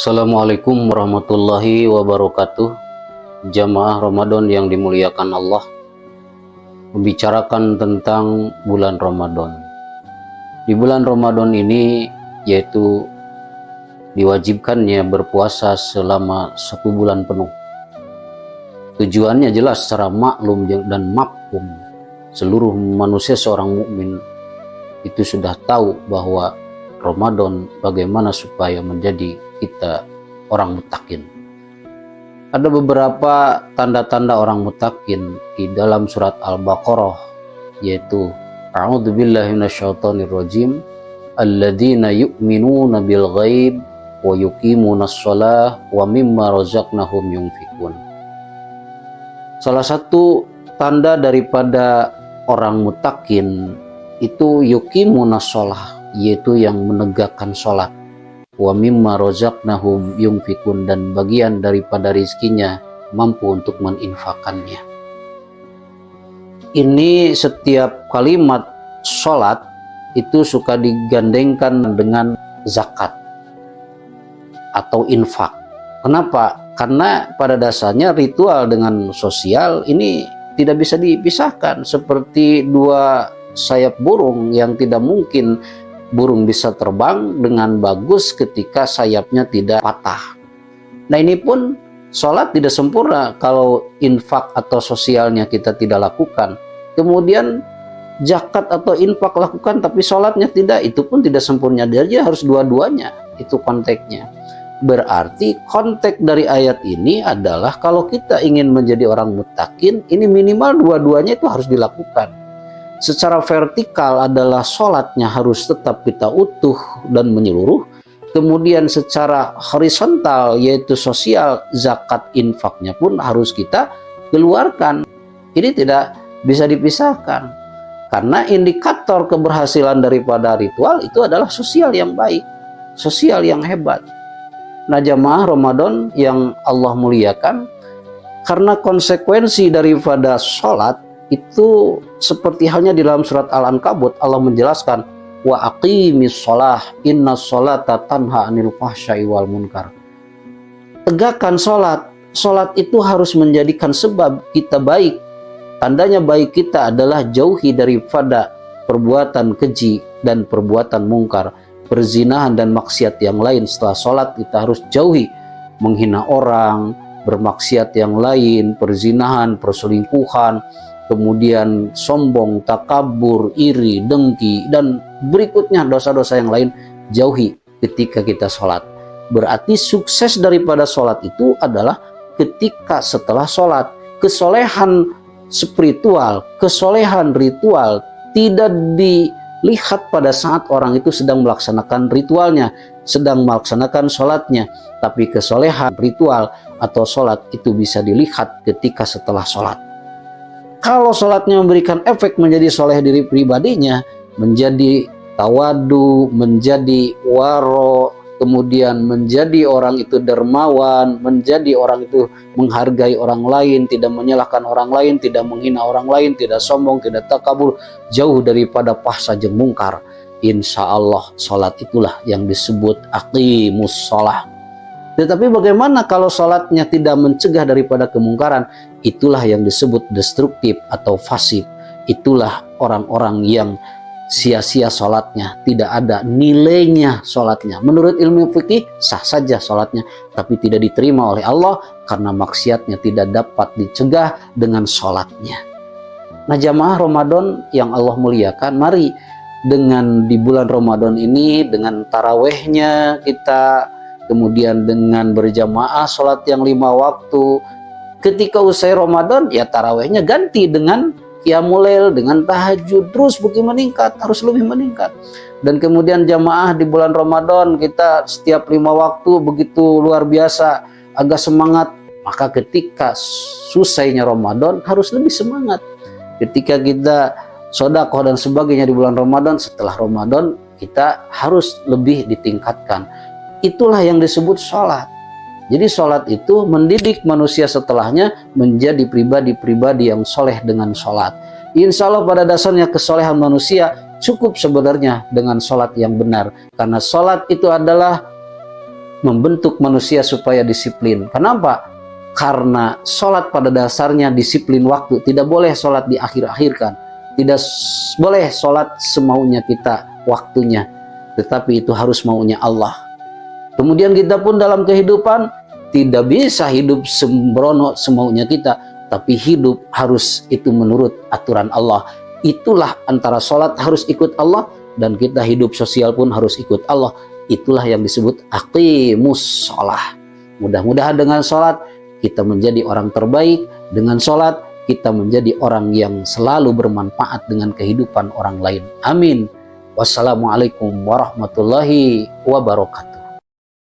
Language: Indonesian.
Assalamualaikum warahmatullahi wabarakatuh. Jamaah Ramadan yang dimuliakan Allah, membicarakan tentang bulan Ramadan. Di bulan Ramadan ini yaitu diwajibkannya berpuasa selama 1 bulan penuh. Tujuannya jelas secara maklum dan mafhum. Seluruh manusia seorang mukmin itu sudah tahu bahwa Ramadan bagaimana supaya menjadi kita orang muttaqin. Ada beberapa tanda-tanda orang muttaqin di dalam surat Al-Baqarah, yaitu A'udzubillahi minasyaitonirrajim, alladzina yu'minuna bil ghaib wa yuqimunas shalah wa mimma razaqnahum yunfikun. Salah satu tanda daripada orang muttaqin itu yuqimunas shalah, yaitu yang menegakkan sholat, wa mimma razaqnahum yunfikun, dan bagian daripada rizkinya mampu untuk meninfakannya. Ini setiap kalimat sholat itu suka digandengkan dengan zakat atau infak. Kenapa? Karena pada dasarnya ritual dengan sosial ini tidak bisa dipisahkan, seperti dua sayap burung yang tidak mungkin burung bisa terbang dengan bagus ketika sayapnya tidak patah. Nah, ini pun sholat tidak sempurna kalau infak atau sosialnya kita tidak lakukan. Kemudian zakat atau infak lakukan tapi sholatnya tidak, itu pun tidak sempurna. Dia harus dua-duanya, itu konteksnya. Berarti konteks dari ayat ini adalah kalau kita ingin menjadi orang muttaqin, ini minimal dua-duanya itu harus dilakukan. Secara vertikal adalah sholatnya harus tetap kita utuh dan menyeluruh. Kemudian secara horizontal yaitu sosial, zakat infaknya pun harus kita keluarkan. Ini tidak bisa dipisahkan. Karena indikator keberhasilan daripada ritual itu adalah sosial yang baik, sosial yang hebat. Nah, jamaah Ramadan yang Allah muliakan, karena konsekuensi daripada sholat itu seperti halnya di dalam surat Al-Ankabut, Allah menjelaskan wa aqimis shalah innas sholata tanha 'anil fahsya'i wal munkar. Tegakkan sholat. Sholat itu harus menjadikan sebab kita baik. Tandanya baik kita adalah jauhi daripada perbuatan keji dan perbuatan mungkar, perzinahan dan maksiat yang lain. Setelah sholat kita harus jauhi menghina orang, bermaksiat yang lain, perzinahan, perselingkuhan, kemudian sombong, takabur, iri, dengki, dan berikutnya dosa-dosa yang lain, jauhi ketika kita sholat. Berarti sukses daripada sholat itu adalah ketika setelah sholat. Kesolehan spiritual, kesolehan ritual tidak dilihat pada saat orang itu sedang melaksanakan ritualnya, sedang melaksanakan sholatnya, tapi kesolehan ritual atau sholat itu bisa dilihat ketika setelah sholat. Kalau sholatnya memberikan efek menjadi soleh diri pribadinya, menjadi tawadu, menjadi waro, kemudian menjadi orang itu dermawan, menjadi orang itu menghargai orang lain, tidak menyalahkan orang lain, tidak menghina orang lain, tidak sombong, tidak takabur, jauh daripada fahsya jeung mungkar. Insya Allah sholat itulah yang disebut aqimus sholah. Tetapi bagaimana kalau sholatnya tidak mencegah daripada kemungkaran? Itulah yang disebut destruktif atau fasik. Itulah orang-orang yang sia-sia sholatnya, tidak ada nilainya sholatnya. Menurut ilmu fikih sah saja sholatnya, tapi tidak diterima oleh Allah karena maksiatnya tidak dapat dicegah dengan sholatnya. Nah, jamaah Ramadan yang Allah muliakan, mari dengan di bulan Ramadan ini, dengan tarawehnya kita, kemudian dengan berjamaah sholat yang 5 waktu. Ketika usai Ramadan, ya tarawehnya ganti dengan qiyamul lail, dengan tahajud, terus begitu meningkat, harus lebih meningkat. Dan kemudian jamaah di bulan Ramadan kita setiap 5 waktu begitu luar biasa, agak semangat. Maka ketika selesainya Ramadan harus lebih semangat. Ketika kita sedekah dan sebagainya di bulan Ramadan, setelah Ramadan kita harus lebih ditingkatkan. Itulah yang disebut sholat. Jadi sholat itu mendidik manusia setelahnya menjadi pribadi-pribadi yang soleh dengan sholat. Insya Allah pada dasarnya kesolehan manusia cukup sebenarnya dengan sholat yang benar. Karena sholat itu adalah membentuk manusia supaya disiplin. Kenapa? Karena sholat pada dasarnya disiplin waktu. Tidak boleh sholat diakhir-akhirkan. Tidak boleh sholat semaunya kita waktunya. Tetapi itu harus maunya Allah. Kemudian kita pun dalam kehidupan tidak bisa hidup sembrono semaunya kita. Tapi hidup harus itu menurut aturan Allah. Itulah antara sholat harus ikut Allah. Dan kita hidup sosial pun harus ikut Allah. Itulah yang disebut aqimus sholah. Mudah-mudahan dengan sholat kita menjadi orang terbaik. Dengan sholat kita menjadi orang yang selalu bermanfaat dengan kehidupan orang lain. Amin. Wassalamualaikum warahmatullahi wabarakatuh.